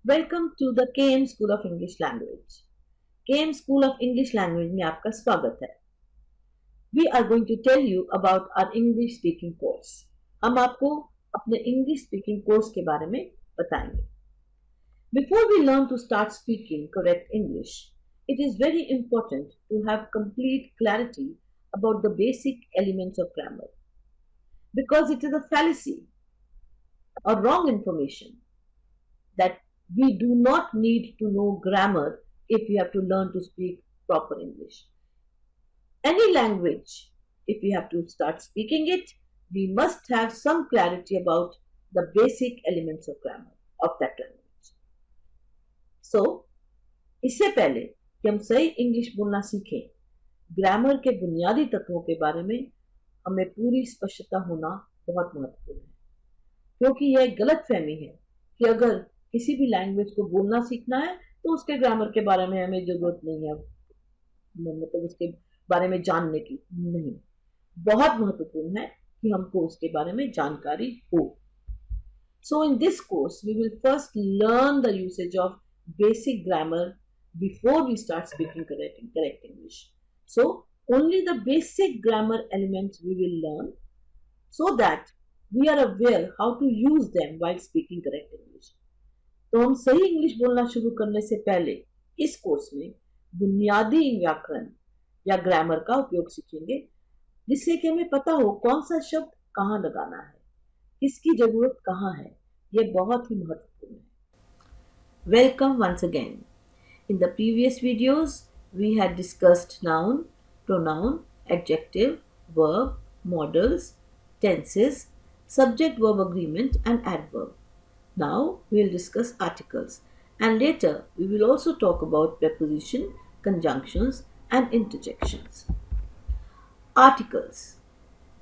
Welcome to the KM school of English language. KM school of English language में आपका स्वागत है। We are going to tell you about our English speaking course. हम आपको अपने English speaking course के बारे में बताएंगे। Before we learn to start speaking correct English, it is very important to have complete clarity about the basic elements of grammar because it is a fallacy or wrong information that we do not need to know grammar if we have to learn to speak proper English. Any language, if we have to start speaking it, we must have some clarity about the basic elements of grammar of that language. So, इससे पहले कि हम सही English बोलना सीखें, grammar के बुनियादी तत्वों के बारे में हमें पूरी स्पष्टता होना बहुत महत्वपूर्ण है, क्योंकि यह गलत फहमी है कि अगर किसी भी लैंग्वेज को बोलना सीखना है तो उसके ग्रामर के बारे में हमें जरूरत नहीं है, मतलब उसके बारे में जानने की नहीं। बहुत महत्वपूर्ण है कि हमको उसके बारे में जानकारी हो। So in this course we will first learn the usage of basic grammar before we start speaking correct English. So only the basic grammar elements we will learn so that we are aware how to use them while speaking correct English. तो हम सही English बोलना शुरू करने से पहले इस course में बुनियादी व्याकरण या ग्रामर का उपयोग सीखेंगे, जिससे कि हमें पता हो कौन सा शब्द कहाँ लगाना है, किसकी जरूरत कहाँ है। यह बहुत ही महत्वपूर्ण है। Welcome once again. In the previous videos we had discussed noun, pronoun, adjective, verb, modals, tenses, subject verb agreement and adverb. Now we will discuss articles, and later we will also talk about preposition, conjunctions and interjections. Articles.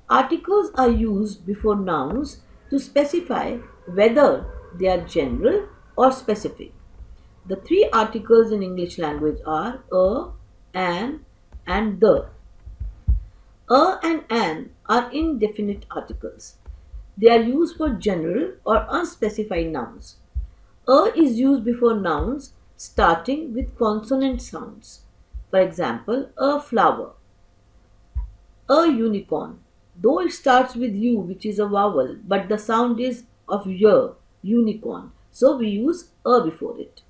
Articles are used before nouns to specify whether they are general or specific. The three articles in English language are a, an and the. A and an are indefinite articles. They are used for general or unspecified nouns. A is used before nouns starting with consonant sounds. For example, a flower, a unicorn. Though it starts with U, which is a vowel, but the sound is of y, unicorn. So we use a before it.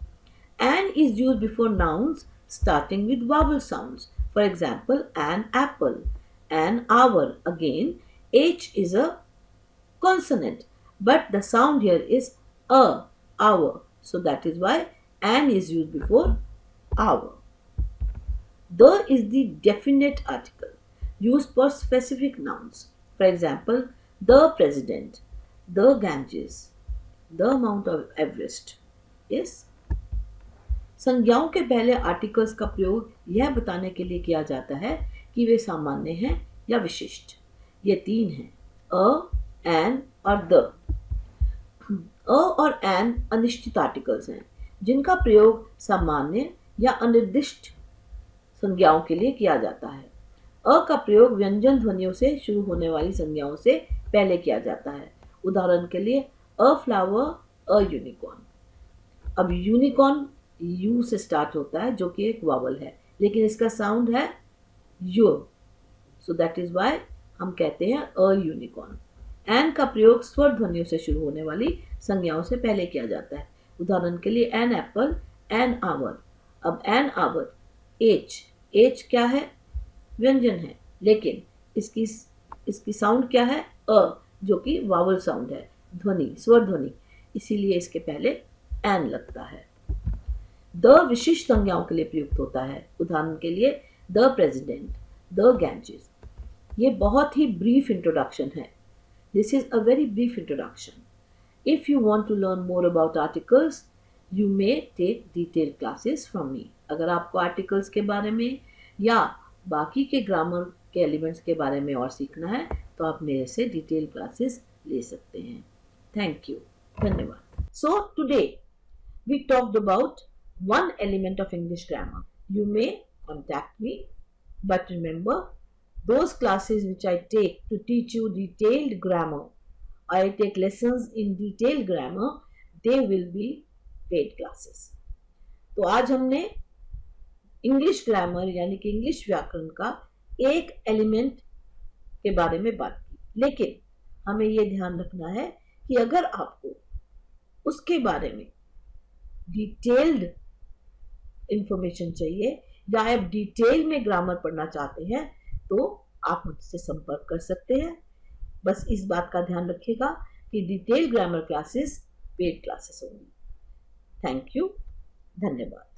An is used before nouns starting with vowel sounds. For example, an apple, an hour. Again, H is a consonant, but the sound here is a, hour. So that is why an is used before hour. The is the definite article used for specific nouns. For example, the president, the Ganges, the Mount of Everest. Yes. संज्ञाओं के पहले articles का प्रयोग यह बताने के लिए किया जाता है कि वे सामान्य हैं या विशिष्ट। ये तीन हैं, अ, एन और द। अ और एन अनिश्चित आर्टिकल्स हैं जिनका प्रयोग सामान्य या अनिर्दिष्ट संज्ञाओं के लिए किया जाता है। अ का प्रयोग व्यंजन ध्वनियों से शुरू होने वाली संज्ञाओं से पहले किया जाता है। उदाहरण के लिए अ फ्लावर, अ यूनिकॉर्न। अब यूनिकॉर्न यू से स्टार्ट होता है जो कि एक वावल है, लेकिन इसका साउंड है U, so that is why हम कहते हैं अ यूनिकॉर्न। एन का प्रयोग स्वर ध्वनियों से शुरू होने वाली संज्ञाओं से पहले किया जाता है। उदाहरण के लिए एन एप्पल, एन आवर। अब एन आवर, एच, एच क्या है? व्यंजन है, लेकिन इसकी साउंड क्या है? अ, जो कि वावल साउंड है, ध्वनि, स्वर ध्वनि, इसीलिए इसके पहले एन लगता है। द विशिष्ट संज्ञाओं के लिए प्रयुक्त होता है। उदाहरण के लिए द प्रेसिडेंट, द गैंजेस। ये बहुत ही ब्रीफ इंट्रोडक्शन है। This is a very brief introduction. If you want to learn more about articles, you may take detail classes from me. अगर आपको आर्टिकल्स के बारे में या बाकी के ग्रामर के एलिमेंट्स के बारे में और सीखना है तो आप मेरे से डिटेल क्लासेस ले सकते हैं। थैंक यू, धन्यवाद। So today we talked about one element of English grammar. You may contact me, but remember, those classes which I take to teach you detailed grammar, I take lessons in detailed grammar, they will be paid classes. तो आज हमने English grammar यानी कि English व्याकरण का एक element के बारे में बात की, लेकिन हमें यह ध्यान रखना है कि अगर आपको उसके बारे में डिटेल्ड इंफॉर्मेशन चाहिए या आप डिटेल में ग्रामर पढ़ना चाहते हैं तो आप मुझसे संपर्क कर सकते हैं। बस इस बात का ध्यान रखिएगा कि detail grammar classes paid classes होंगी। थैंक यू, धन्यवाद।